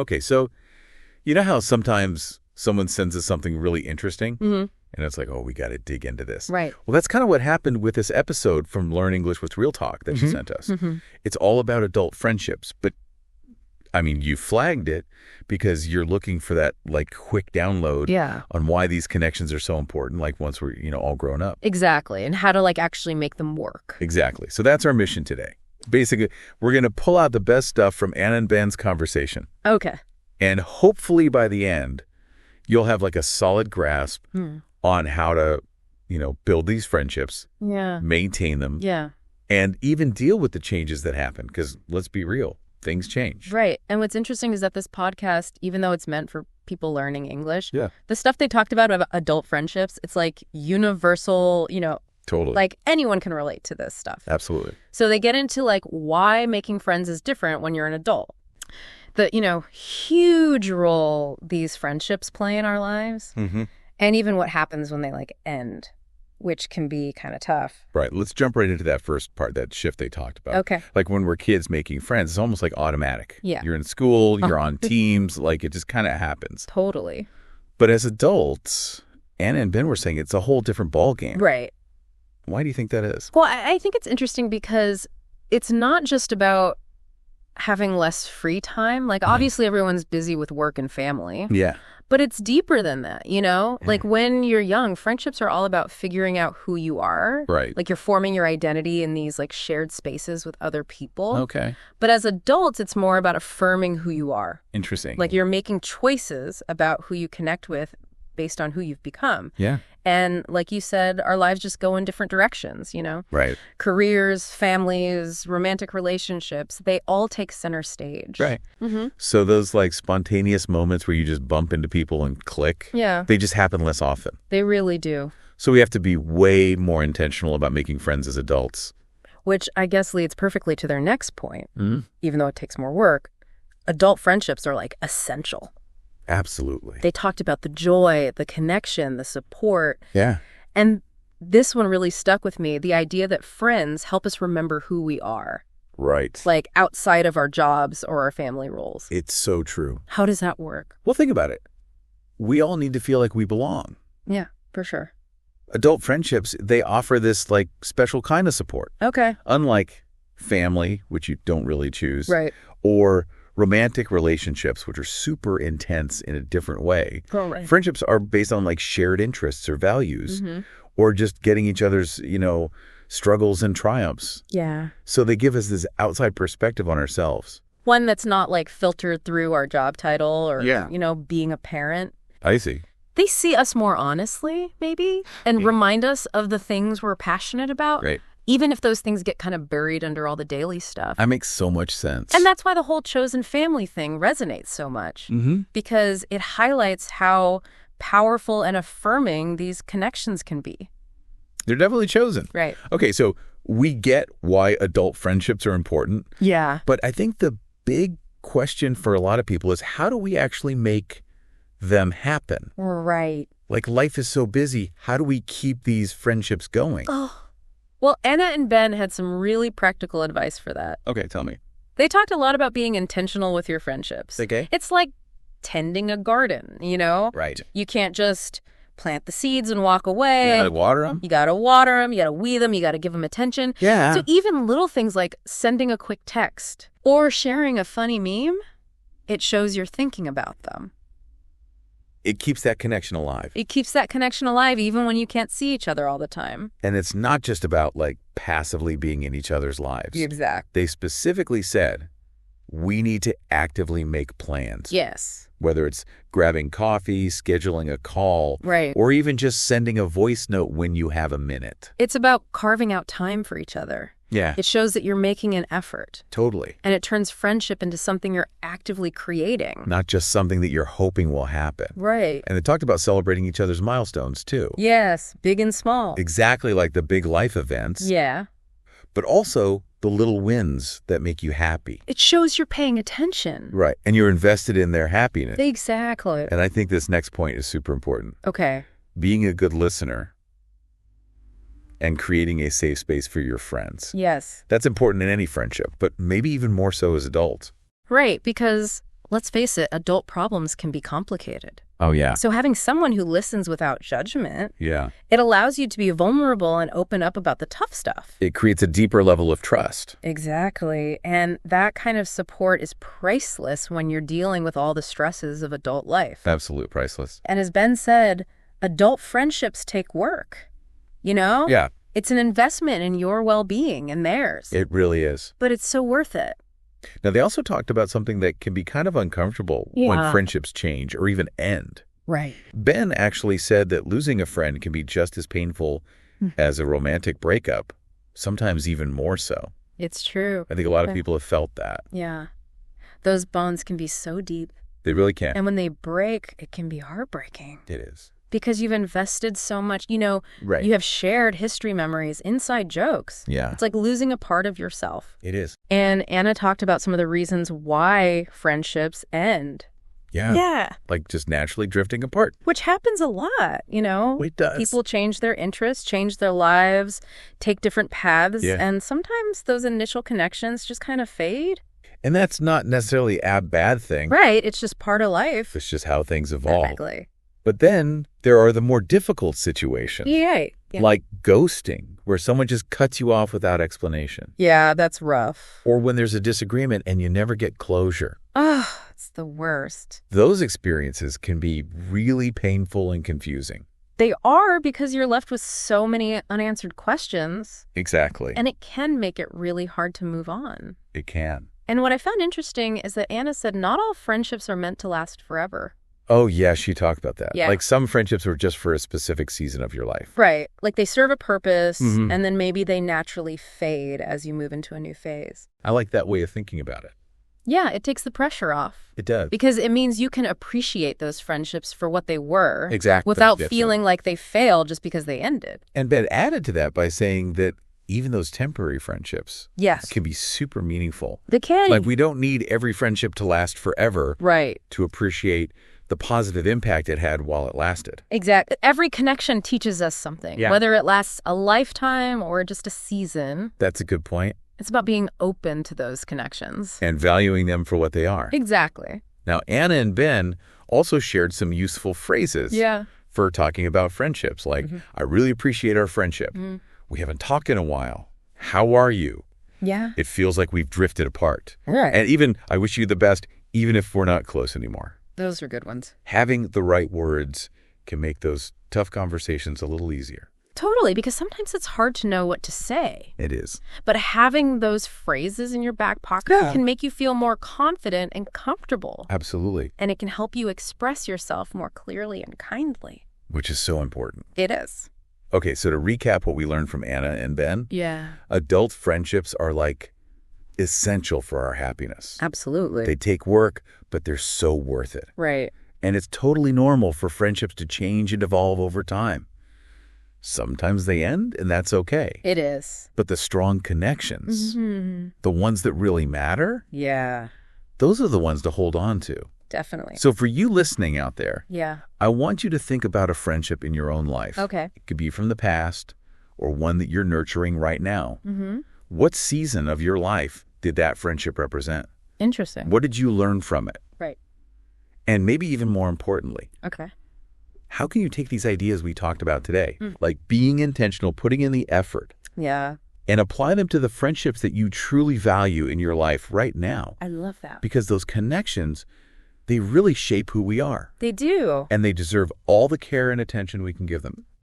Okay, so you know how sometimes someone sends us something really interesting? Mm-hmm. And it's like, oh, we got to dig into this. Right. Well, that's kind of what happened with this episode from Learn English with Real Talk that you sent us. Mm-hmm. It's all about adult friendships. But, I mean, you flagged it because you're looking for that, like, quick download on why these connections are so important, like once we're, all grown up. Exactly. And how to, like, actually make them work. Exactly. So that's our mission today. Basically, we're going to pull out the best stuff from Anna and Ben's conversation. Okay. And hopefully by the end, you'll have, like, a solid grasp on how to, build these friendships, maintain them, and even deal with the changes that happen. Because let's be real, things change. Right. And what's interesting is that this podcast, even though it's meant for people learning English, the stuff they talked about adult friendships, it's like universal, Totally. like anyone can relate to this stuff. Absolutely. So they get into like why making friends is different when you're an adult. The, huge role these friendships play in our lives. Mm-hmm. And even what happens when they like end, which can be kind of tough. Right. Let's jump right into that first part, that shift they talked about. Okay. Like when we're kids making friends, it's almost like automatic. Yeah. You're in school, you're on teams, like it just kind of happens. Totally. But as adults, Anna and Ben were saying it's a whole different ballgame. Right. Why do you think that is? Well, I think it's interesting because it's not just about having less free time. Like, obviously, everyone's busy with work and family. Yeah. But it's deeper than that, Like, when you're young, friendships are all about figuring out who you are. Right. Like, you're forming your identity in these, like, shared spaces with other people. Okay. But as adults, it's more about affirming who you are. Interesting. Like, you're making choices about who you connect with based on who you've become. Yeah. And like you said, our lives just go in different directions, Right. Careers, families, romantic relationships, they all take center stage. Right. Mm-hmm. So those like spontaneous moments where you just bump into people and click, they just happen less often. They really do. So we have to be way more intentional about making friends as adults. Which I guess leads perfectly to their next point. Even though it takes more work, adult friendships are like essential. Absolutely. They talked about the joy, the connection, the support. Yeah. And this one really stuck with me, the idea that friends help us remember who we are. Right. Like outside of our jobs or our family roles. It's so true. How does that work? Well, think about it. We all need to feel like we belong. Yeah, for sure. Adult friendships, they offer this like special kind of support. Okay. Unlike family, which you don't really choose. Right. Or romantic relationships, which are super intense in a different way. Oh, right. Friendships are based on like shared interests or values, or just getting each other's, struggles and triumphs. Yeah. So they give us this outside perspective on ourselves. One that's not like filtered through our job title or, being a parent. I see. They see us more honestly, maybe, and remind us of the things we're passionate about. Right. Even if those things get kind of buried under all the daily stuff. That makes so much sense. And that's why the whole chosen family thing resonates so much. Because it highlights how powerful and affirming these connections can be. They're definitely chosen. Right. Okay, so we get why adult friendships are important. Yeah. But I think the big question for a lot of people is how do we actually make them happen? Right. Like life is so busy. How do we keep these friendships going? Oh. Well, Anna and Ben had some really practical advice for that. Okay, tell me. They talked a lot about being intentional with your friendships. Okay. It's like tending a garden, Right. You can't just plant the seeds and walk away. You gotta water them. You gotta water them, you gotta weed them, you gotta give them attention. Yeah. So even little things like sending a quick text or sharing a funny meme, it shows you're thinking about them. It keeps that connection alive. It keeps that connection alive even when you can't see each other all the time. And it's not just about like passively being in each other's lives. Exactly. They specifically said we need to actively make plans. Yes. Whether it's grabbing coffee, scheduling a call, right, or even just sending a voice note when you have a minute. It's about carving out time for each other. Yeah. It shows that you're making an effort. Totally. And it turns friendship into something you're actively creating. Not just something that you're hoping will happen. Right. And they talked about celebrating each other's milestones, too. Yes, big and small. Exactly like the big life events. Yeah. But also the little wins that make you happy. It shows you're paying attention. Right. And you're invested in their happiness. Exactly. And I think this next point is super important. Okay. Being a good listener and creating a safe space for your friends. Yes. That's important in any friendship, but maybe even more so as adults. Right, because let's face it, adult problems can be complicated. Oh, yeah. So having someone who listens without judgment, Yeah. it allows you to be vulnerable and open up about the tough stuff. It creates a deeper level of trust. Exactly. And that kind of support is priceless when you're dealing with all the stresses of adult life. Absolute priceless. And as Ben said, adult friendships take work. You know? Yeah. It's an investment in your well-being and theirs. It really is. But it's so worth it. Now, they also talked about something that can be kind of uncomfortable when friendships change or even end. Right. Ben actually said that losing a friend can be just as painful as a romantic breakup, sometimes even more so. It's true. I think a lot of people have felt that. Yeah. Those bonds can be so deep. They really can. And when they break, it can be heartbreaking. It is. Because you've invested so much, Right. You have shared history memories, inside jokes. Yeah. It's like losing a part of yourself. It is. And Anna talked about some of the reasons why friendships end. Yeah. Yeah. Like just naturally drifting apart. Which happens a lot, It does. People change their interests, change their lives, take different paths. Yeah. And sometimes those initial connections just kind of fade. And that's not necessarily a bad thing. Right. It's just part of life. It's just how things evolve. Exactly. But then there are the more difficult situations. Yeah. Like ghosting, where someone just cuts you off without explanation. Yeah, that's rough. Or when there's a disagreement and you never get closure. Oh, it's the worst. Those experiences can be really painful and confusing. They are, because you're left with so many unanswered questions. Exactly. And it can make it really hard to move on. It can. And what I found interesting is that Anna said not all friendships are meant to last forever. Oh, yeah, she talked about that. Yeah. Like some friendships were just for a specific season of your life. Right. Like they serve a purpose, Mhm. and then maybe they naturally fade as you move into a new phase. I like that way of thinking about it. Yeah, it takes the pressure off. It does. Because it means you can appreciate those friendships for what they were. Exactly. Without That's it. feeling like they failed just because they ended. And Ben added to that by saying that even those temporary friendships Yes. can be super meaningful. They can. Like we don't need every friendship to last forever Right. to appreciate the positive impact it had while it lasted. Exactly. Every connection teaches us something, Yeah. whether it lasts a lifetime or just a season. That's a good point. It's about being open to those connections. And valuing them for what they are. Exactly. Now, Anna and Ben also shared some useful phrases Yeah. for talking about friendships, like, I really appreciate our friendship. We haven't talked in a while. How are you? Yeah. It feels like we've drifted apart. Right. And even, I wish you the best, even if we're not close anymore. Those are good ones. Having the right words can make those tough conversations a little easier. Totally, because sometimes it's hard to know what to say. It is. But having those phrases in your back pocket can make you feel more confident and comfortable. Absolutely. And it can help you express yourself more clearly and kindly. Which is so important. It is. Okay, so to recap what we learned from Anna and Ben, Yeah. adult friendships are like essential for our happiness. Absolutely. They take work, but they're so worth it. Right. And it's totally normal for friendships to change and evolve over time. Sometimes they end, and that's okay. It is. But the strong connections, the ones that really matter, Yeah. those are the ones to hold on to. Definitely. So for you listening out there, Yeah. I want you to think about a friendship in your own life. Okay. It could be from the past or one that you're nurturing right now. What season of your life did that friendship represent? Interesting. What did you learn from it? Right. And maybe even more importantly, Okay. how can you take these ideas we talked about today, like being intentional, putting in the effort, Yeah. and apply them to the friendships that you truly value in your life right now? I love that. Because those connections, they really shape who we are, They do. and they deserve all the care and attention we can give them.